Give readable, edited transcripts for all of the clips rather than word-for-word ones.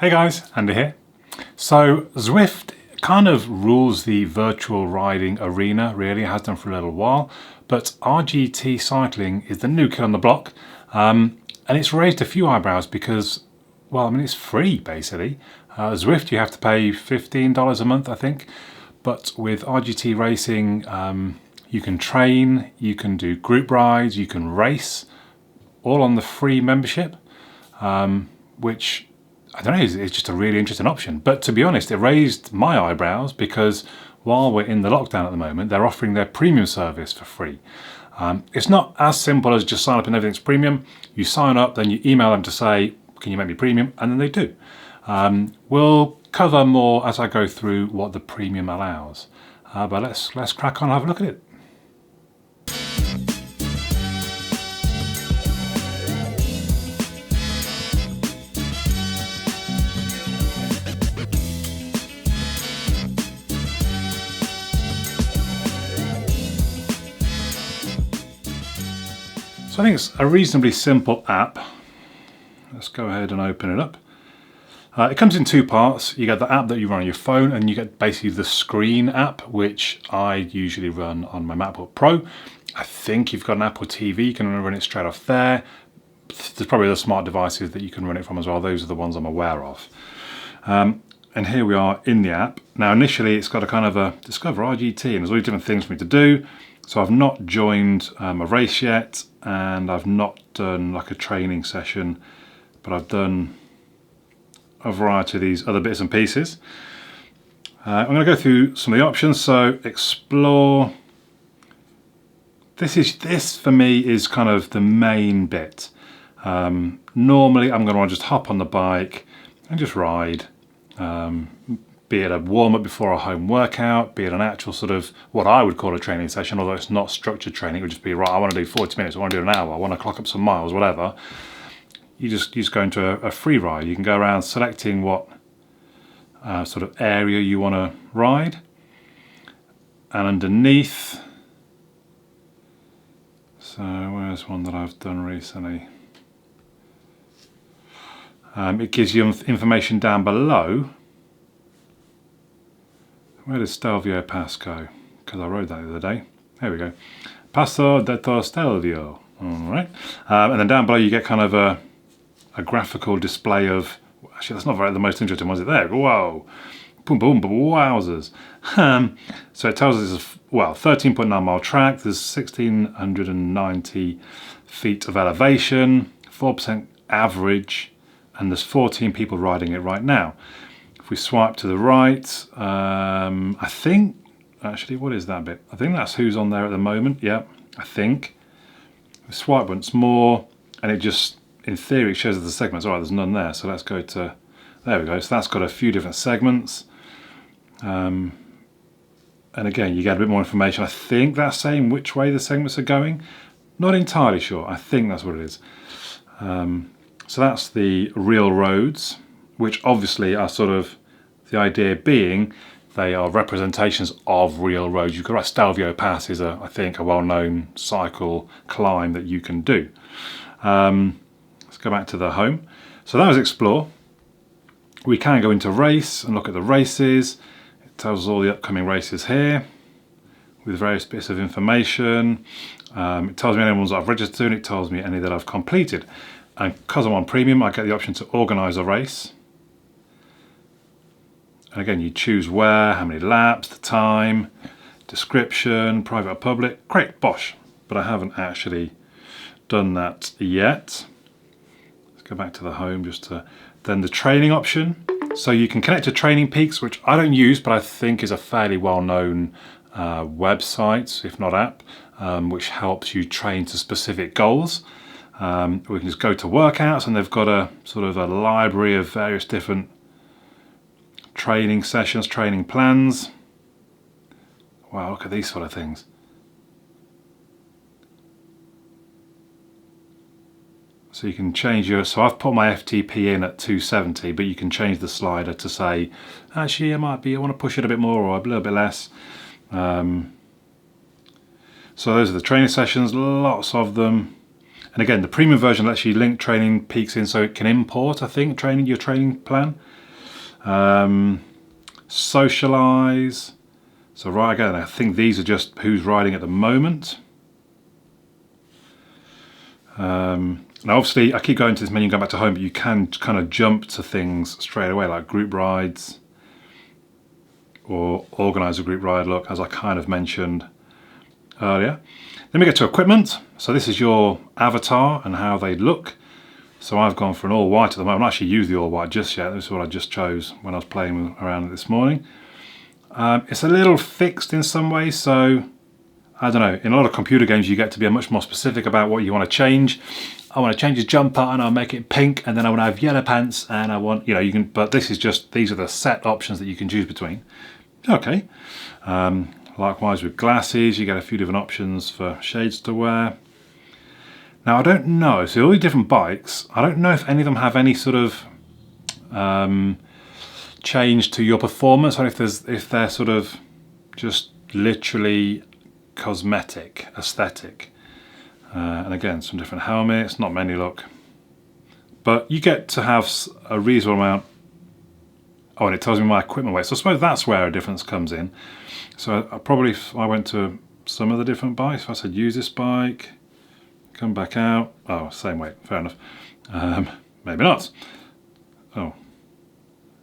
Hey guys, Andy here. So Zwift kind of rules the virtual riding arena, really, it has done for a little while, but RGT cycling is the new kid on the block, and it's raised a few eyebrows because, well, I mean, it's free basically. Zwift, you have to pay $15 a month, I think, but with RGT racing, you can train, you can do group rides, you can race, all on the free membership, which I don't know, it's just a really interesting option. But to be honest, it raised my eyebrows because while we're in the lockdown at the moment, they're offering their premium service for free. It's not as simple as just sign up and everything's premium. You sign up, then you email them to say, can you make me premium? And then they do. We'll cover more as I go through what the premium allows. But let's crack on and have a look at it. So I think it's a reasonably simple app. Let's go ahead and open it up. It comes in two parts. You get the app that you run on your phone, and you get basically the screen app, which I usually run on my MacBook Pro. I think you've got an Apple TV, you can run it straight off there. There's probably the smart devices that you can run it from as well. Those are the ones I'm aware of. And here we are in the app. Now initially it's got a kind of a discover RGT, and there's all these different things for me to do. So I've not joined a race yet, and I've not done like a training session, but I've done a variety of these other bits and pieces. I'm going to go through some of the options. So explore. This for me is kind of the main bit. Normally I'm going to want to just hop on the bike and just ride. Be it a warm-up before a home workout, be it an actual sort of what I would call a training session, although it's not structured training. It would just be, right, I want to do 40 minutes, I want to do an hour, I want to clock up some miles, whatever. You just go into a free ride. You can go around selecting what sort of area you want to ride. And underneath, so where's one that I've done recently? It gives you information down below. Where does Stelvio Pass go? Because I rode that the other day. There we go. Passo detto Stelvio. All right. And then down below you get kind of a graphical display of. Actually, that's not very the most interesting one, is it? There. Whoa. Boom, boom, boom. Wowzers. So it tells us it's 13.9 mile track. There's 1,690 feet of elevation, 4% average, and there's 14 people riding it right now. If we swipe to the right, I think, actually, what is that bit? I think that's who's on there at the moment. Yeah, I think. We swipe once more, and it just, in theory, it shows us the segments. All right, there's none there, so let's go to, there we go. So that's got a few different segments. And again, you get a bit more information. I think that's saying which way the segments are going. Not entirely sure. I think that's what it is. So that's the real roads, which obviously are sort of, the idea being they are representations of real roads. You've got like Stelvio Pass is I think a well-known cycle climb that you can do. Let's go back to the home. So that was explore. We can go into race and look at the races. It tells us all the upcoming races here with various bits of information. It tells me any ones that I've registered to, and it tells me any that I've completed. And because I'm on premium, I get the option to organise a race. And again, you choose where, how many laps, the time, description, private or public. Great, bosh. But I haven't actually done that yet. Let's go back to the home just to, then the training option. So you can connect to Training Peaks, which I don't use, but I think is a fairly well-known website, if not app, which helps you train to specific goals. We can just go to workouts, and they've got a sort of a library of various different training sessions, training plans. Wow, look at these sort of things. So you can change your, so I've put my FTP in at 270, but you can change the slider to say, actually I want to push it a bit more or a little bit less. So those are the training sessions, lots of them. And again, the premium version lets you link training peaks in, so it can import, I think, your training plan. Socialize. So right, again, I think these are just who's riding at the moment. Now obviously I keep going to this menu and going back to home, but you can kind of jump to things straight away, like group rides or organize a group ride, look, as I kind of mentioned earlier. Then we get to equipment. So this is your avatar and how they look. So I've gone for an all white at the moment. I've not actually used the all white just yet. This is what I just chose when I was playing around this morning. It's a little fixed in some ways, so I don't know. In a lot of computer games you get to be much more specific about what you want to change. I want to change his jumper and I'll make it pink, and then I want to have yellow pants, and I want, you know, you can, but this is just, these are the set options that you can choose between. Okay. Likewise with glasses, you get a few different options for shades to wear. Now I don't know, so all these different bikes, I don't know if any of them have any sort of change to your performance, or if they're sort of just literally cosmetic, aesthetic. And again, some different helmets, not many, look. But you get to have a reasonable amount. Oh, and it tells me my equipment weight. So I suppose that's where a difference comes in. So I probably, if I went to some of the different bikes, if I said use this bike, come back out, oh, same weight, fair enough. Maybe not. Oh,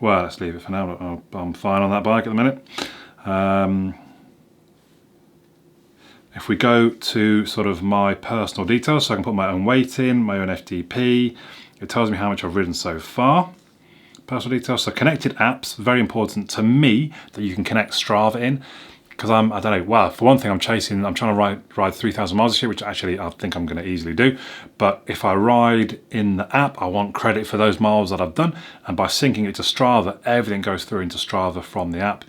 well, let's leave it for now. I'm fine on that bike at the minute. If we go to sort of my personal details, so I can put my own weight in, my own FTP, it tells me how much I've ridden so far. Personal details, so connected apps, very important to me that you can connect Strava in, because I don't know, well, for one thing I'm trying to ride 3,000 miles this year, which actually I think I'm going to easily do, but if I ride in the app, I want credit for those miles that I've done, and by syncing it to Strava, everything goes through into Strava from the app.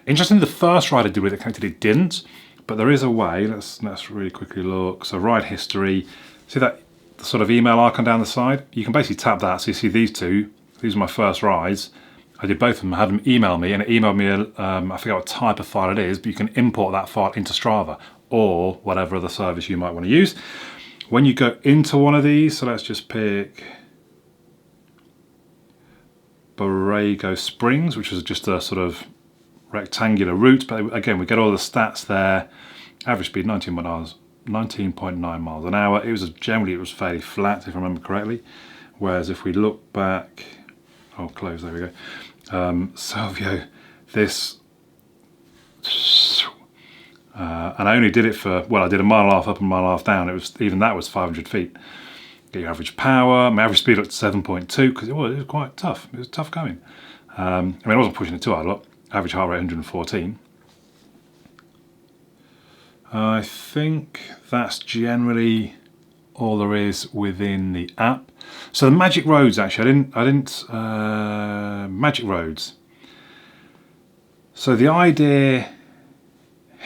Interestingly, the first ride I did with it connected, it didn't, but there is a way. Let's really quickly look. So ride history, see that sort of email icon down the side? You can basically tap that, so you see these two. These are my first rides. I did both of them, had them email me, and it emailed me, I forget what type of file it is, but you can import that file into Strava or whatever other service you might want to use. When you go into one of these, so let's just pick Borrego Springs, which is just a sort of rectangular route, but again, we get all the stats there. Average speed 19.9 miles an hour. It was generally fairly flat, if I remember correctly. Whereas if we look back, oh, close, there we go. Salvio, this, and I only did it for, well, I did a mile and a half up and a mile and a half down. It was, even that was 500 feet. Get your average power. My average speed up to 7.2 because it was quite tough. It was tough going. I mean, I wasn't pushing it too hard. Look, average heart rate 114. I think that's generally all there is within the app. So the magic roads, actually, I didn't magic roads. So the idea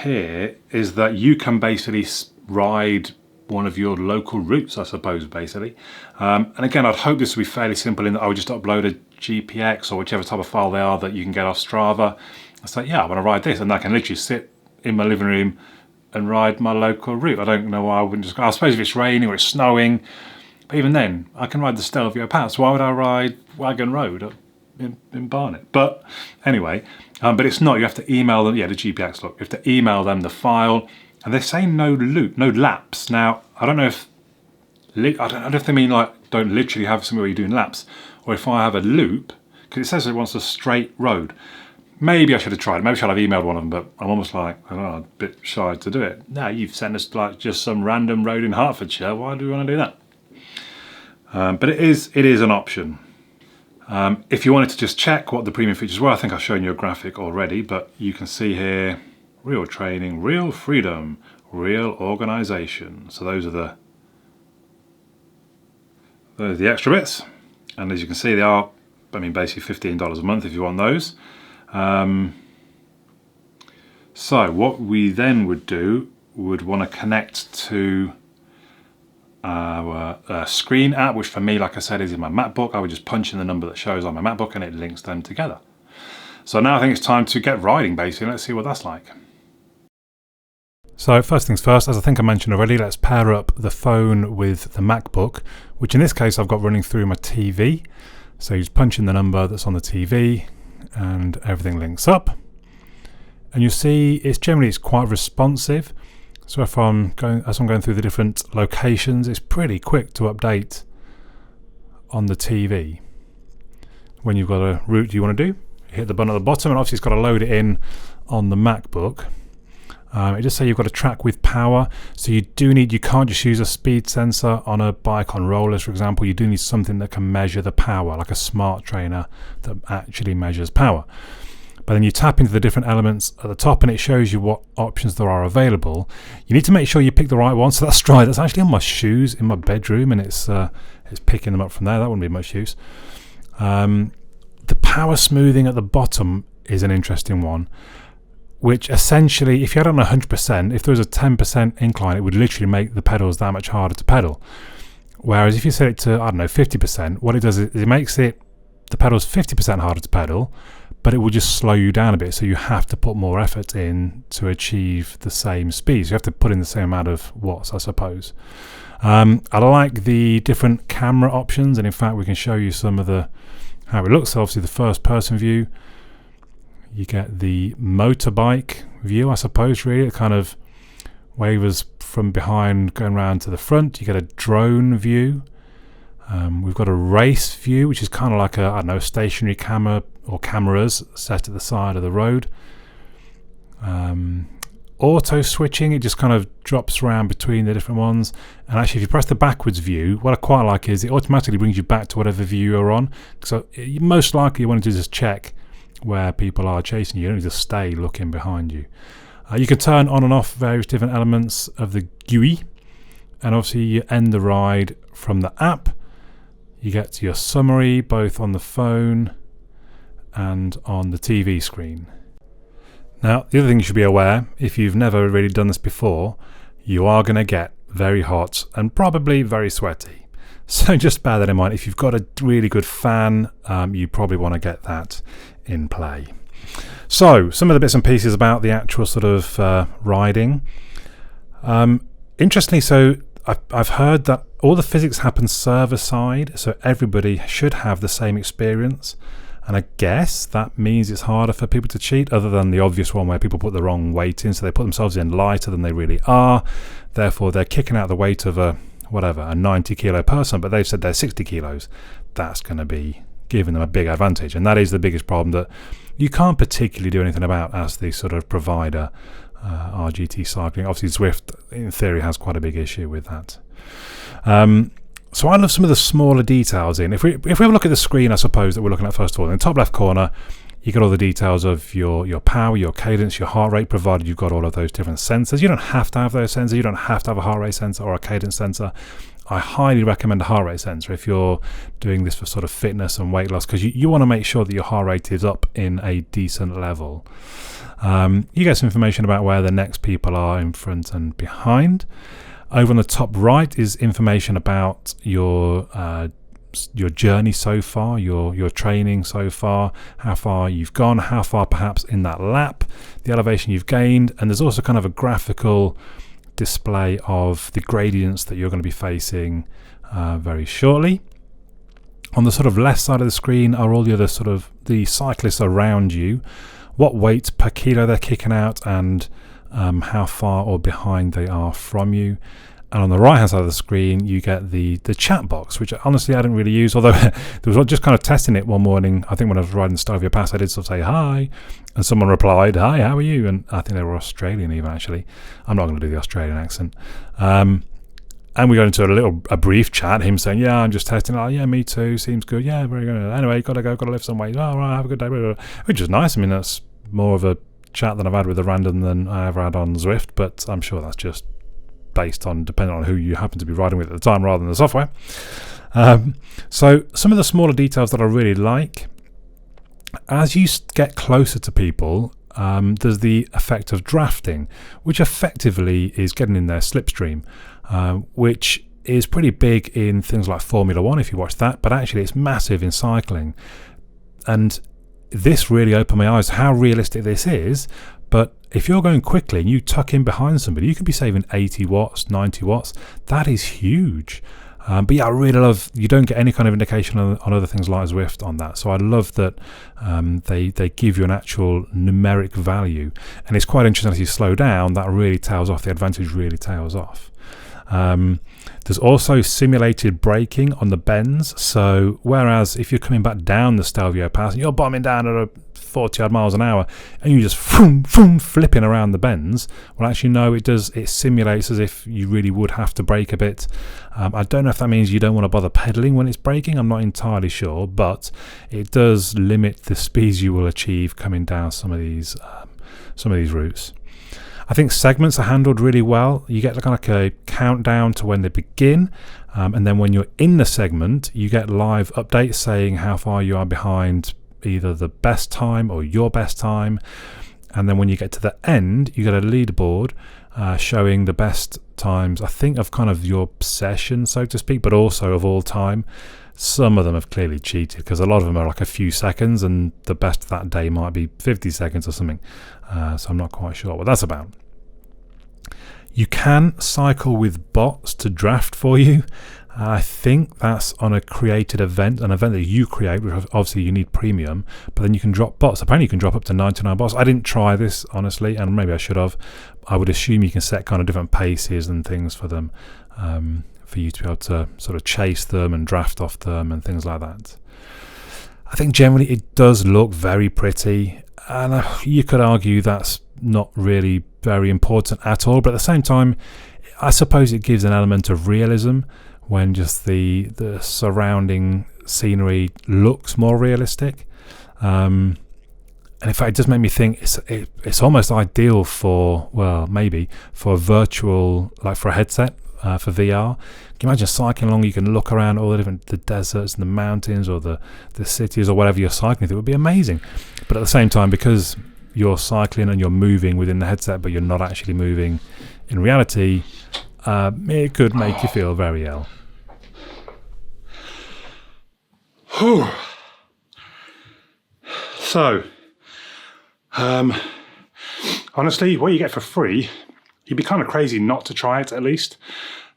here is that you can basically ride one of your local routes, I suppose, basically. And again, I'd hope this would be fairly simple in that I would just upload a GPX or whichever type of file they are that you can get off Strava. I say, yeah, I want to ride this, and I can literally sit in my living room and ride my local route. I don't know why I wouldn't just go. I suppose if it's raining or it's snowing, but even then, I can ride the Stelvio Pass. Why would I ride Wagon Road in Barnet? But anyway, but it's not. You have to email them. Yeah, the GPX. Look, you have to email them the file, and they say no laps. Now, I don't know if I don't know if they mean like don't literally have something where you're doing laps, or if I have a loop, because it says it wants a straight road. Maybe I should have tried it. Maybe I should have emailed one of them, but I'm almost like, I don't know, a bit shy to do it. No, you've sent us like just some random road in Hertfordshire. Why do we want to do that? But it is an option. If you wanted to just check what the premium features were, I think I've shown you a graphic already, but you can see here, real training, real freedom, real organization. So those are the extra bits. And as you can see, they are, I mean, basically $15 a month if you want those. So what we then would do, would want to connect to our screen app, which for me, like I said, is in my MacBook. I would just punch in the number that shows on my MacBook and it links them together. So now I think it's time to get riding, basically. Let's see what that's like. So first things first, as I think I mentioned already, let's pair up the phone with the MacBook, which in this case I've got running through my TV. So you just punch in the number that's on the TV and everything links up. And you see it's quite responsive. So as I'm going through the different locations, it's pretty quick to update on the TV. When you've got a route you want to do, you hit the button at the bottom, and obviously it's got to load it in on the MacBook. It just says you've got to track with power, so you can't just use a speed sensor on a bike on rollers, for example. You do need something that can measure the power, like a smart trainer that actually measures power. But then you tap into the different elements at the top and it shows you what options there are available. You need to make sure you pick the right one. So that's Stride. That's actually on my shoes in my bedroom, and it's picking them up from there. That wouldn't be much use. The power smoothing at the bottom is an interesting one, which essentially, if you had it on 100%, if there was a 10% incline, it would literally make the pedals that much harder to pedal. Whereas if you set it to, 50%, what it does is it makes the pedals 50% harder to pedal, but it will just slow you down a bit. So you have to put more effort in to achieve the same speed. So you have to put in the same amount of watts, I suppose. I like the different camera options, and in fact, we can show you some of how it looks. So obviously the first person view. You get the motorbike view, I suppose, really. It kind of wavers from behind going around to the front. You get a drone view. We've got a race view, which is kind of like a stationary camera or cameras set at the side of the road. Auto switching, it just kind of drops around between the different ones. And actually, if you press the backwards view, what I quite like is it automatically brings you back to whatever view you're on. So most likely you want to just check where people are chasing you. You don't need to stay looking behind you. You can turn on and off various different elements of the GUI, and obviously you end the ride from the app. You get to your summary both on the phone and on the TV screen. Now, the other thing you should be aware, if you've never really done this before, you are going to get very hot and probably very sweaty. So just bear that in mind. If you've got a really good fan, you probably want to get that in play. So some of the bits and pieces about the actual sort of riding. Interestingly, so I've heard that all the physics happen server side, so everybody should have the same experience. And I guess that means it's harder for people to cheat, other than the obvious one where people put the wrong weight in, so they put themselves in lighter than they really are. Therefore, they're kicking out the weight of a 90 kilo person, but they've said they're 60 kilos. That's going to be giving them a big advantage. And that is the biggest problem that you can't particularly do anything about as the sort of provider, RGT cycling. Obviously, Zwift, in theory, has quite a big issue with that. So I love some of the smaller details in. If we have a look at the screen, I suppose, that we're looking at first of all, in the top left corner, you got all the details of your power, your cadence, your heart rate, provided you've got all of those different sensors. You don't have to have those sensors. You don't have to have a heart rate sensor or a cadence sensor. I highly recommend a heart rate sensor if you're doing this for sort of fitness and weight loss, because you want to make sure that your heart rate is up in a decent level. You get some information about where the next people are in front and behind. Over on the top right is information about your journey so far, your training so far, how far you've gone, how far perhaps in that lap, the elevation you've gained, and there's also kind of a graphical display of the gradients that you're going to be facing very shortly. On the sort of left side of the screen are all the other sort of the cyclists around you, what weight per kilo they're kicking out, and how far or behind they are from you. And on the right hand side of the screen you get the chat box, which honestly I didn't really use, although there was just kind of testing it one morning. I think when I was riding Stovia Pass, I did sort of say hi, and someone replied, "Hi, how are you?" And I think they were Australian even, actually. I'm not going to do the Australian accent. And we got into a brief chat, him saying, "Yeah, I'm just testing." "Oh yeah, me too, seems good. Yeah, very good. Anyway, gotta lift some weight. Oh right, have a good day." Which is nice. I mean, that's more of a chat than I've had with a random than I ever had on Zwift, but I'm sure that's just based on depending on who you happen to be riding with at the time rather than the software. So some of the smaller details that I really like, as you get closer to people, there's the effect of drafting, which effectively is getting in their slipstream, which is pretty big in things like Formula 1 if you watch that, but actually it's massive in cycling. And this really opened my eyes how realistic this is, But if you're going quickly and you tuck in behind somebody, you could be saving 80 watts, 90 watts. That is huge. But yeah, I really love, you don't get any kind of indication on other things like Zwift on that. So I love that they give you an actual numeric value. And it's quite interesting as you slow down, that really tails off, the advantage really tails off. There's also simulated braking on the bends. So whereas if you're coming back down the Stelvio Pass and you're bombing down at 40 odd miles an hour and you just flipping around the bends, well, actually no, it simulates as if you really would have to brake a bit. I don't know if that means you don't want to bother pedaling when it's braking, I'm not entirely sure, but it does limit the speeds you will achieve coming down some of these routes. I think segments are handled really well. You get like a countdown to when they begin, and then when you're in the segment, you get live updates saying how far you are behind either the best time or your best time. And then when you get to the end, you get a leaderboard showing the best times, I think, of kind of your session, so to speak, but also of all time. Some of them have clearly cheated because a lot of them are like a few seconds, and the best of that day might be 50 seconds or something. So I'm not quite sure what that's about. You can cycle with bots to draft for you. I think that's on a created event, an event that you create, which obviously you need premium, but then you can drop bots. Apparently you can drop up to 99 bots. I didn't try this, honestly, and maybe I should have. I would assume you can set kind of different paces and things for them, for you to be able to sort of chase them and draft off them and things like that. I think generally it does look very pretty, and you could argue that's not really very important at all, but at the same time, I suppose it gives an element of realism when just the surrounding scenery looks more realistic. And in fact, it does make me think it's almost ideal for, well, maybe for virtual, like for a headset, for VR. Can you imagine cycling along? You can look around all the deserts and the mountains or the cities or whatever you're cycling through. It would be amazing. But at the same time, because you're cycling and you're moving within the headset, but you're not actually moving in reality, it could make you feel very ill. So, honestly, what you get for free, you'd be kind of crazy not to try it at least.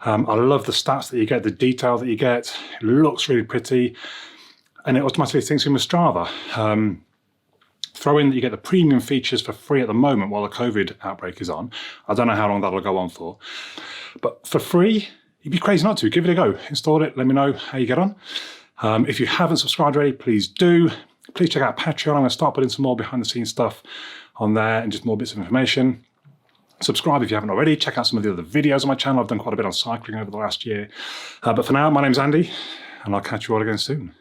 I love the stats that you get, the detail that you get. It looks really pretty, and it automatically syncs in with Strava. Throw in that you get the premium features for free at the moment while the COVID outbreak is on. I don't know how long that'll go on for. But for free, you'd be crazy not to. Give it a go. Install it. Let me know how you get on. If you haven't subscribed already, please do. Please check out Patreon. I'm going to start putting some more behind the scenes stuff on there and just more bits of information. Subscribe if you haven't already. Check out some of the other videos on my channel. I've done quite a bit on cycling over the last year. But for now, my name's Andy, and I'll catch you all again soon.